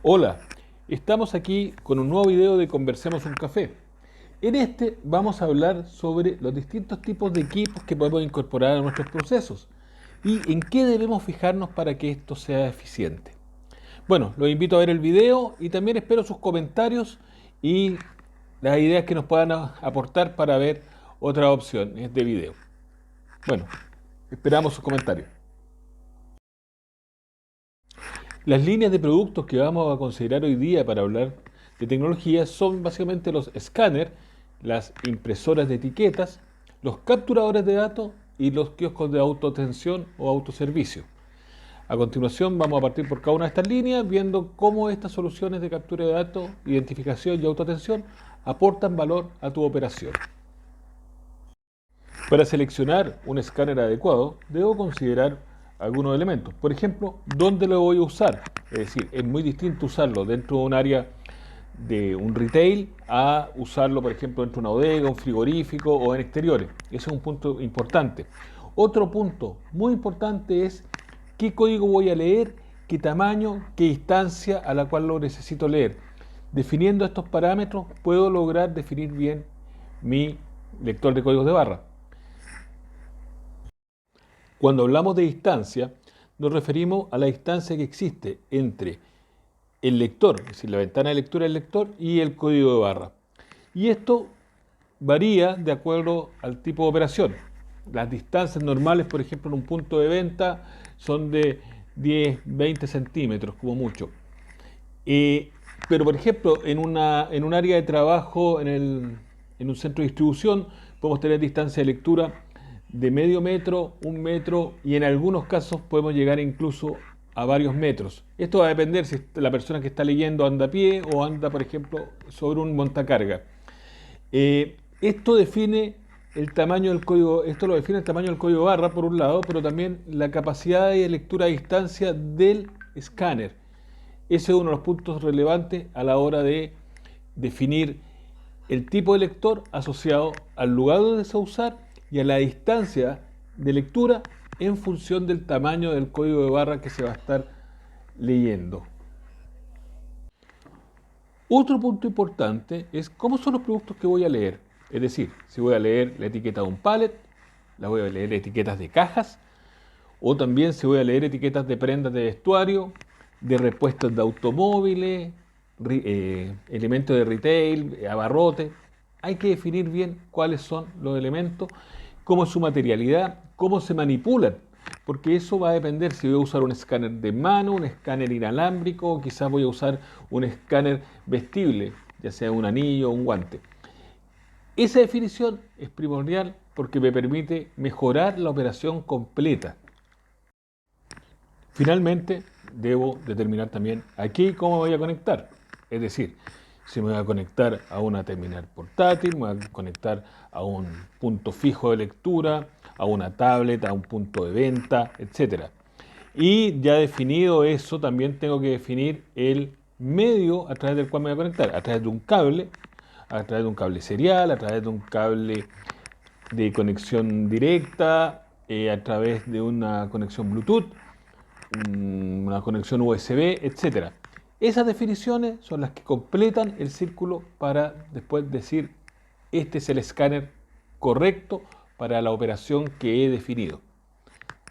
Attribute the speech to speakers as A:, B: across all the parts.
A: Hola, estamos aquí con un nuevo video de Conversemos un Café. En este vamos a hablar sobre los distintos tipos de equipos que podemos incorporar a nuestros procesos y en qué debemos fijarnos para que esto sea eficiente. Bueno, los invito a ver el video y también espero sus comentarios y las ideas que nos puedan aportar para ver otras opciones de video. Bueno, esperamos sus comentarios. Las líneas de productos que vamos a considerar hoy día para hablar de tecnología son básicamente los escáneres, las impresoras de etiquetas, los capturadores de datos y los kioscos de autoatención o autoservicio. A continuación vamos a partir por cada una de estas líneas viendo cómo estas soluciones de captura de datos, identificación y autoatención aportan valor a tu operación. Para seleccionar un escáner adecuado, debo considerar algunos elementos. Por ejemplo, ¿dónde lo voy a usar? Es decir, es muy distinto usarlo dentro de un área de un retail a usarlo, por ejemplo, dentro de una bodega, un frigorífico o en exteriores. Ese es un punto importante. Otro punto muy importante es qué código voy a leer, qué tamaño, qué instancia a la cual lo necesito leer. Definiendo estos parámetros, puedo lograr definir bien mi lector de códigos de barra. Cuando hablamos de distancia, nos referimos a la distancia que existe entre el lector, es decir, la ventana de lectura del lector y el código de barra. Y esto varía de acuerdo al tipo de operación. Las distancias normales, por ejemplo, en un punto de venta son de 10, 20 centímetros, como mucho. Pero, por ejemplo, en un área de trabajo, en un centro de distribución, podemos tener distancia de lectura de medio metro, un metro y en algunos casos podemos llegar incluso a varios metros. Esto va a depender si la persona que está leyendo anda a pie o anda, por ejemplo, sobre un montacarga. Esto define el tamaño del código, esto lo define el tamaño del código barra por un lado, pero también la capacidad de lectura a distancia del escáner. Ese es uno de los puntos relevantes a la hora de definir el tipo de lector asociado al lugar donde se va a usar y a la distancia de lectura en función del tamaño del código de barra que se va a estar leyendo. Otro punto importante es cómo son los productos que voy a leer. Es decir, si voy a leer la etiqueta de un pallet, la voy a leer etiquetas de cajas, o también si voy a leer etiquetas de prendas de vestuario, de repuestos de automóviles, elementos de retail, abarrotes. Hay que definir bien cuáles son los elementos, cómo es su materialidad, cómo se manipulan, porque eso va a depender si voy a usar un escáner de mano, un escáner inalámbrico, o quizás voy a usar un escáner vestible, ya sea un anillo o un guante. Esa definición es primordial porque me permite mejorar la operación completa. Finalmente, debo determinar también aquí cómo voy a conectar. Es decir, si me voy a conectar a una terminal portátil, me voy a conectar a un punto fijo de lectura, a una tablet, a un punto de venta, etc. Y ya definido eso, también tengo que definir el medio a través del cual me voy a conectar. A través de un cable, a través de un cable serial, a través de un cable de conexión directa, a través de una conexión Bluetooth, una conexión USB, etcétera. Esas definiciones son las que completan el círculo para después decir este es el escáner correcto para la operación que he definido.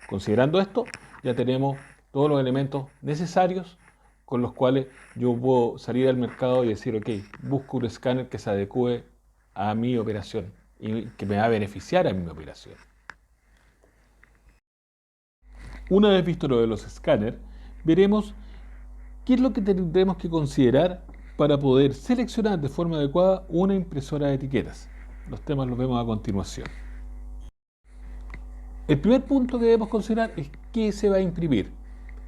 A: Considerando esto, ya tenemos todos los elementos necesarios con los cuales yo puedo salir al mercado y decir, ok, busco un escáner que se adecue a mi operación y que me va a beneficiar a mi operación. Una vez visto lo de los escáneres, veremos qué es lo que tendremos que considerar para poder seleccionar de forma adecuada una impresora de etiquetas. Los temas los vemos a continuación. El primer punto que debemos considerar es qué se va a imprimir.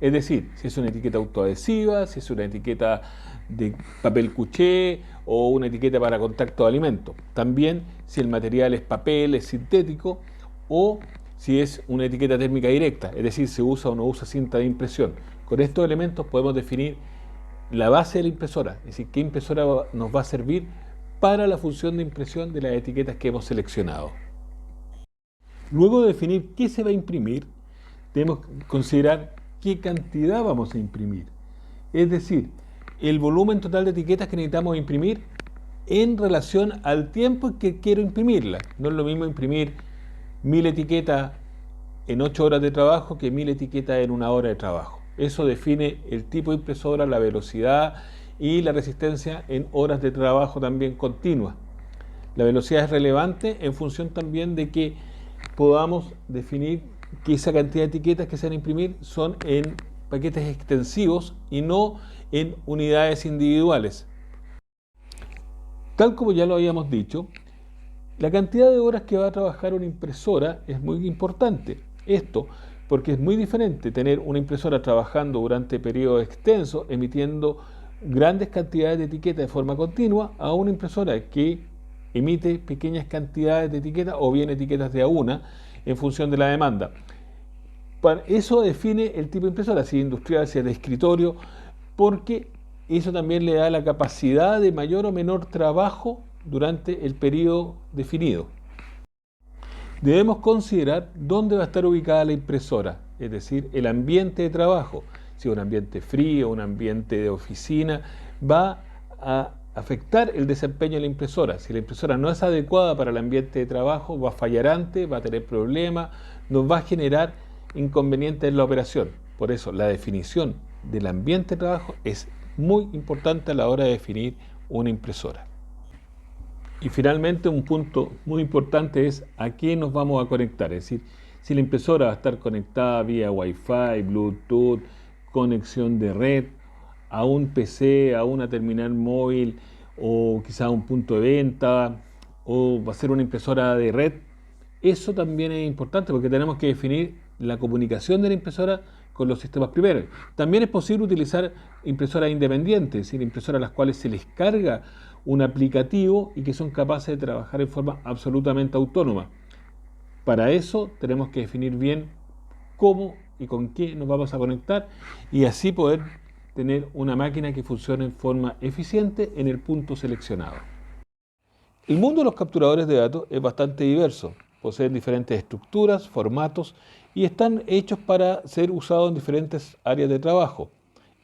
A: Es decir, si es una etiqueta autoadhesiva, si es una etiqueta de papel cuché o una etiqueta para contacto de alimentos. También si el material es papel, es sintético o si es una etiqueta térmica directa, es decir, se usa o no usa cinta de impresión. Con estos elementos podemos definir la base de la impresora, es decir, qué impresora nos va a servir para la función de impresión de las etiquetas que hemos seleccionado. Luego de definir qué se va a imprimir, debemos considerar qué cantidad vamos a imprimir. Es decir, el volumen total de etiquetas que necesitamos imprimir en relación al tiempo en que quiero imprimirla. No es lo mismo imprimir 1000 etiquetas en 8 horas de trabajo que 1000 etiquetas en 1 hora de trabajo. Eso define el tipo de impresora, la velocidad y la resistencia en horas de trabajo también continua. La velocidad es relevante en función también de que podamos definir que esa cantidad de etiquetas que se van a imprimir son en paquetes extensivos y no en unidades individuales. Tal como ya lo habíamos dicho, la cantidad de horas que va a trabajar una impresora es muy importante. Esto porque es muy diferente tener una impresora trabajando durante periodos extensos, emitiendo grandes cantidades de etiquetas de forma continua, a una impresora que emite pequeñas cantidades de etiquetas o bien etiquetas de a una en función de la demanda. Eso define el tipo de impresora, si es industrial, si es de escritorio, porque eso también le da la capacidad de mayor o menor trabajo durante el periodo definido. Debemos considerar dónde va a estar ubicada la impresora, es decir, el ambiente de trabajo. Si es un ambiente frío, un ambiente de oficina, va a afectar el desempeño de la impresora. Si la impresora no es adecuada para el ambiente de trabajo, va a fallar antes, va a tener problemas, nos va a generar inconvenientes en la operación. Por eso, la definición del ambiente de trabajo es muy importante a la hora de definir una impresora. Y finalmente, un punto muy importante es a qué nos vamos a conectar. Es decir, si la impresora va a estar conectada vía Wi-Fi, Bluetooth, conexión de red, a un PC, a una terminal móvil o quizá a un punto de venta, o va a ser una impresora de red. Eso también es importante porque tenemos que definir la comunicación de la impresora con los sistemas primeros. También es posible utilizar impresoras independientes, es decir, impresoras a las cuales se les carga un aplicativo y que son capaces de trabajar en forma absolutamente autónoma. Para eso tenemos que definir bien cómo y con qué nos vamos a conectar y así poder tener una máquina que funcione en forma eficiente en el punto seleccionado. El mundo de los capturadores de datos es bastante diverso, poseen diferentes estructuras, formatos y están hechos para ser usados en diferentes áreas de trabajo.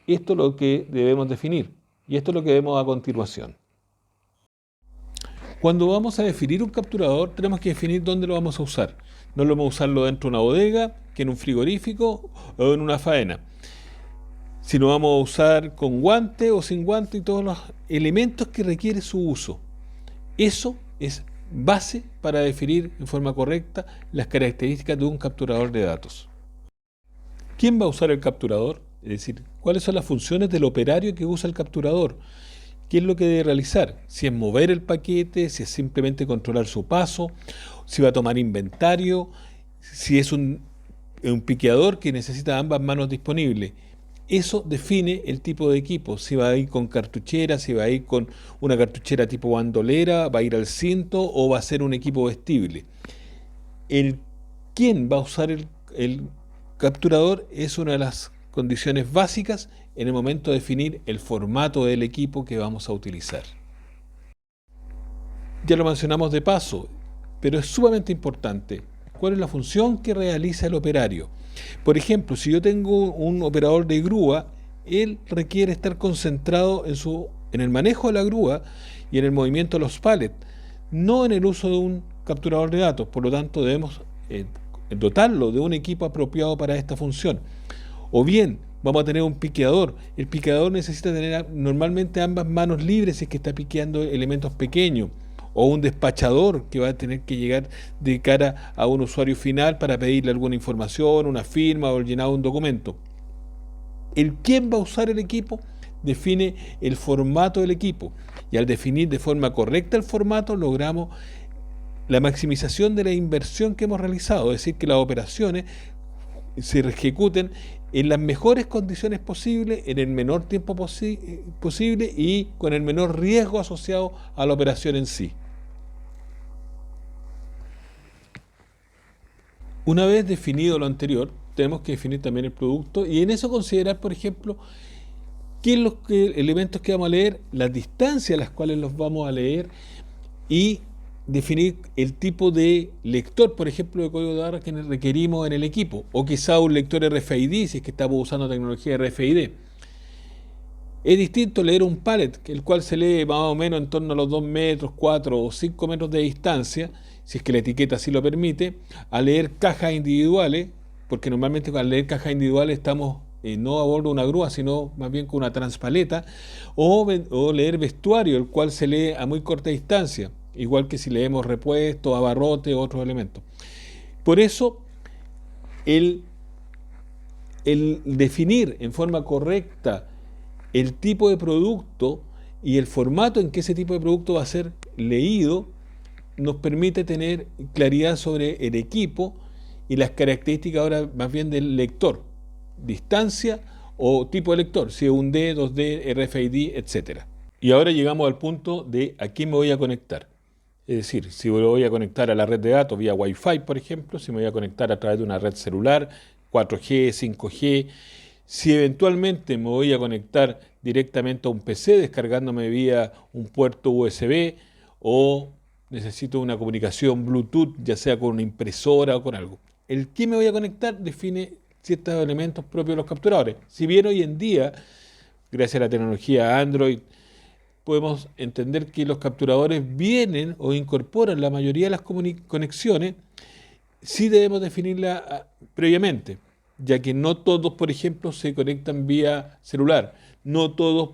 A: Esto es lo que debemos definir y esto es lo que vemos a continuación. Cuando vamos a definir un capturador, tenemos que definir dónde lo vamos a usar. No lo vamos a usarlo dentro de una bodega, que en un frigorífico o en una faena. Si lo vamos a usar con guante o sin guante y todos los elementos que requiere su uso. Eso es base para definir en forma correcta las características de un capturador de datos. ¿Quién va a usar el capturador? Es decir, ¿cuáles son las funciones del operario que usa el capturador? ¿Qué es lo que debe realizar? Si es mover el paquete, si es simplemente controlar su paso, si va a tomar inventario, si es un piqueador que necesita ambas manos disponibles. Eso define el tipo de equipo, si va a ir con cartuchera, si va a ir con una cartuchera tipo bandolera, va a ir al cinto o va a ser un equipo vestible. ¿Quién va a usar el capturador? Es una de las condiciones básicas en el momento de definir el formato del equipo que vamos a utilizar. Ya lo mencionamos de paso, pero es sumamente importante. ¿Cuál es la función que realiza el operario? Por ejemplo, si yo tengo un operador de grúa, él requiere estar concentrado en el manejo de la grúa y en el movimiento de los pallets, no en el uso de un capturador de datos. Por lo tanto, debemos dotarlo de un equipo apropiado para esta función. O bien, vamos a tener un piqueador. El piqueador necesita tener normalmente ambas manos libres si es que está piqueando elementos pequeños. O un despachador que va a tener que llegar de cara a un usuario final para pedirle alguna información, una firma o el llenado de un documento. ¿Quién va a usar el equipo? Define el formato del equipo. Y al definir de forma correcta el formato, logramos la maximización de la inversión que hemos realizado. Es decir, que las operaciones se ejecuten en las mejores condiciones posibles, en el menor tiempo posible y con el menor riesgo asociado a la operación en sí. Una vez definido lo anterior, tenemos que definir también el producto y en eso considerar, por ejemplo, qué es los elementos que vamos a leer, las distancias a las cuales los vamos a leer y definir el tipo de lector, por ejemplo, de código de barras que requerimos en el equipo, o quizá un lector RFID, si es que estamos usando tecnología RFID. Es distinto leer un pallet, el cual se lee más o menos en torno a los 2 metros, 4 o 5 metros de distancia, si es que la etiqueta así lo permite, a leer cajas individuales, porque normalmente al leer cajas individuales estamos no a bordo de una grúa, sino más bien con una transpaleta, o leer vestuario, el cual se lee a muy corta distancia, igual que si leemos repuestos, abarrotes, otros elementos. Por eso, el definir en forma correcta el tipo de producto y el formato en que ese tipo de producto va a ser leído nos permite tener claridad sobre el equipo y las características ahora más bien del lector, distancia o tipo de lector, si es un D, 2D, RFID, etc. Y ahora llegamos al punto de a quién me voy a conectar. Es decir, si me voy a conectar a la red de datos vía Wi-Fi, por ejemplo, si me voy a conectar a través de una red celular, 4G, 5G, si eventualmente me voy a conectar directamente a un PC descargándome vía un puerto USB o necesito una comunicación Bluetooth, ya sea con una impresora o con algo. El que me voy a conectar define ciertos elementos propios de los capturadores. Si bien hoy en día, gracias a la tecnología Android, podemos entender que los capturadores vienen o incorporan la mayoría de las conexiones, sí debemos definirla previamente, ya que no todos, por ejemplo, se conectan vía celular, no todos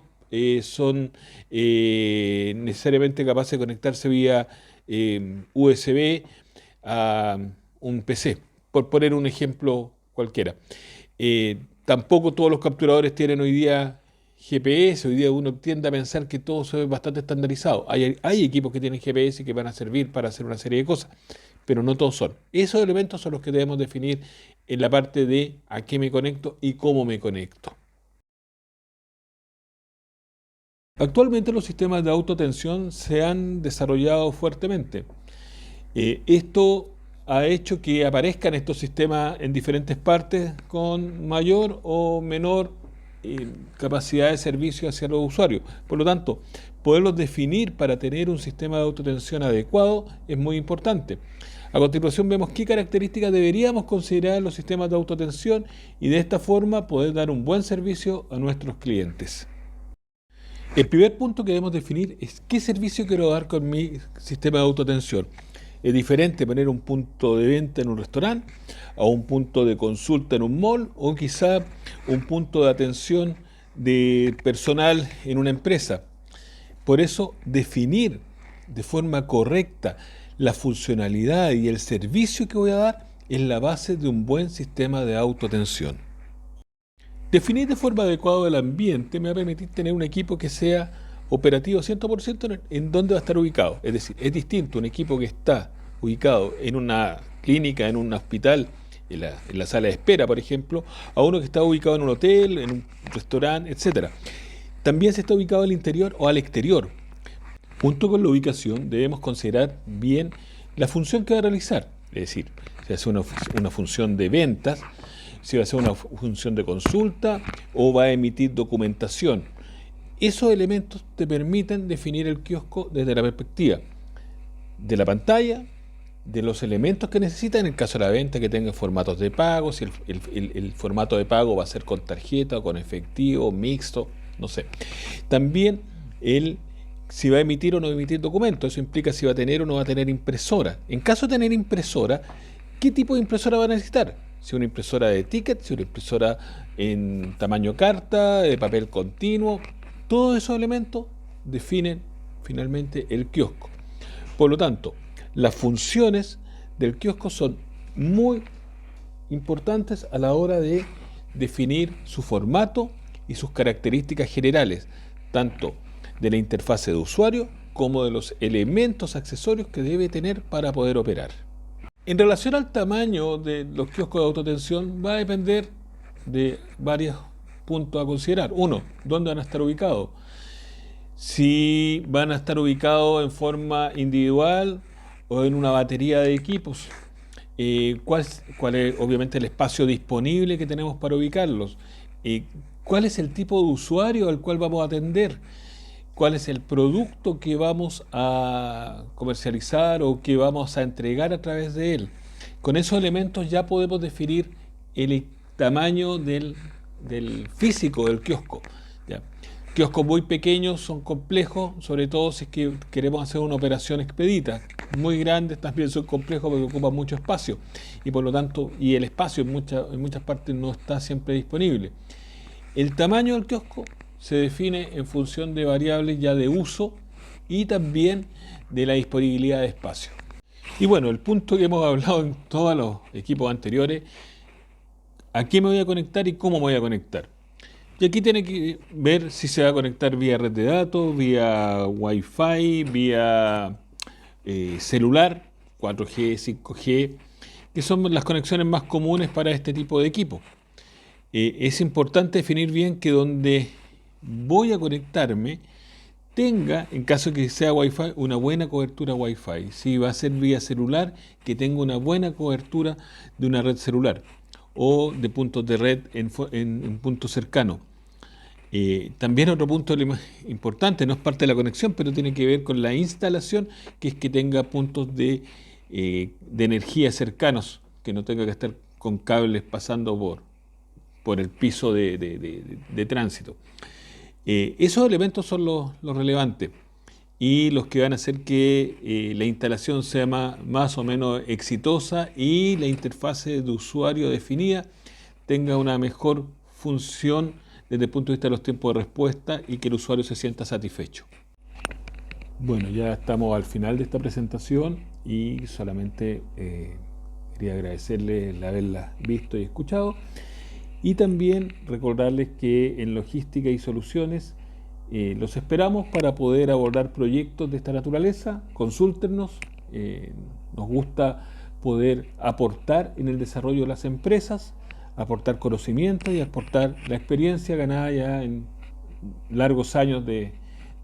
A: son necesariamente capaces de conectarse vía USB a un PC, por poner un ejemplo cualquiera. Tampoco todos los capturadores tienen hoy día GPS, hoy día uno tiende a pensar que todo eso es bastante estandarizado. Hay equipos que tienen GPS y que van a servir para hacer una serie de cosas, pero no todos son. Esos elementos son los que debemos definir en la parte de a qué me conecto y cómo me conecto. Actualmente los sistemas de autotensión se han desarrollado fuertemente. Esto ha hecho que aparezcan estos sistemas en diferentes partes con mayor o menor capacidad de servicio hacia los usuarios. Por lo tanto, poderlos definir para tener un sistema de autotensión adecuado es muy importante. A continuación vemos qué características deberíamos considerar en los sistemas de autotensión y de esta forma poder dar un buen servicio a nuestros clientes. El primer punto que debemos definir es qué servicio quiero dar con mi sistema de autotensión. Es diferente poner un punto de venta en un restaurante a un punto de consulta en un mall o quizá un punto de atención de personal en una empresa. Por eso, definir de forma correcta la funcionalidad y el servicio que voy a dar es la base de un buen sistema de autotensión. Definir de forma adecuada el ambiente me va a permitir tener un equipo que sea operativo 100% en dónde va a estar ubicado. Es decir, es distinto un equipo que está ubicado en una clínica, en un hospital, en la sala de espera, por ejemplo, a uno que está ubicado en un hotel, en un restaurante, etc. También se está ubicado al interior o al exterior. Junto con la ubicación debemos considerar bien la función que va a realizar. Es decir, si hace una función de ventas, si va a ser una función de consulta o va a emitir documentación. Esos elementos te permiten definir el kiosco desde la perspectiva de la pantalla, de los elementos que necesita, en el caso de la venta, que tenga formatos de pago, si el formato de pago va a ser con tarjeta o con efectivo, mixto, no sé. También si va a emitir o no emitir documentos, eso implica si va a tener o no va a tener impresora. En caso de tener impresora, ¿qué tipo de impresora va a necesitar? Si una impresora de ticket, si una impresora en tamaño carta, de papel continuo, todos esos elementos definen finalmente el kiosco. Por lo tanto, las funciones del kiosco son muy importantes a la hora de definir su formato y sus características generales, tanto de la interfase de usuario como de los elementos accesorios que debe tener para poder operar. En relación al tamaño de los kioscos de autotensión va a depender de varios puntos a considerar. Uno, ¿dónde van a estar ubicados? Si van a estar ubicados en forma individual o en una batería de equipos. ¿Cuál es obviamente el espacio disponible que tenemos para ubicarlos? ¿Cuál es el tipo de usuario al cual vamos a atender? ¿Cuál es el producto que vamos a comercializar o que vamos a entregar a través de él? Con esos elementos ya podemos definir el tamaño del físico del kiosco. ¿Ya? Kioscos muy pequeños son complejos, sobre todo si es que queremos hacer una operación expedita. Muy grandes también son complejos porque ocupan mucho espacio y por lo tanto, y el espacio en muchas partes no está siempre disponible. El tamaño del kiosco se define en función de variables ya de uso y también de la disponibilidad de espacio. Y bueno, el punto que hemos hablado en todos los equipos anteriores, ¿a qué me voy a conectar y cómo me voy a conectar? Y aquí tiene que ver si se va a conectar vía red de datos, vía Wi-Fi, vía celular, 4G, 5G, que son las conexiones más comunes para este tipo de equipo. Es importante definir bien que donde voy a conectarme tenga, en caso que sea Wi-Fi, una buena cobertura Wi-Fi. Si va a ser vía celular, que tenga una buena cobertura de una red celular o de puntos de red en puntos cercanos. También otro punto importante, no es parte de la conexión, pero tiene que ver con la instalación, que es que tenga puntos de energía cercanos, que no tenga que estar con cables pasando por el piso de tránsito. Esos elementos son los relevantes y los que van a hacer que la instalación sea más o menos exitosa y la interfase de usuario definida tenga una mejor función desde el punto de vista de los tiempos de respuesta y que el usuario se sienta satisfecho. Bueno, ya estamos al final de esta presentación y solamente quería agradecerles el haberla visto y escuchado. Y también recordarles que en Logística y Soluciones los esperamos para poder abordar proyectos de esta naturaleza. Consúltenos, nos gusta poder aportar en el desarrollo de las empresas, aportar conocimiento y aportar la experiencia ganada ya en largos años de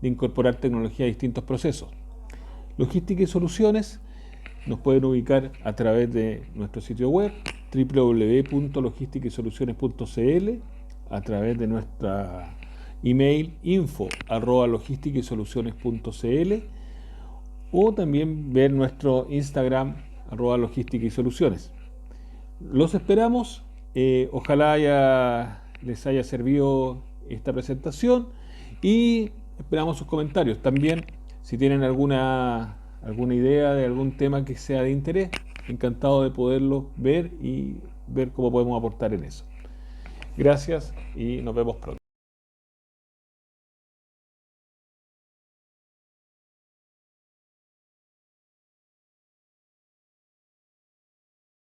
A: incorporar tecnología a distintos procesos. Logística y Soluciones nos pueden ubicar a través de nuestro sitio web www.logisticysoluciones.cl, a través de nuestra email info@logisticysoluciones.cl o también ver nuestro Instagram @logisticysoluciones. Los esperamos, ojalá les haya servido esta presentación y esperamos sus comentarios. También, si tienen alguna idea de algún tema que sea de interés, encantado de poderlo ver y ver cómo podemos aportar en eso. Gracias y nos vemos pronto.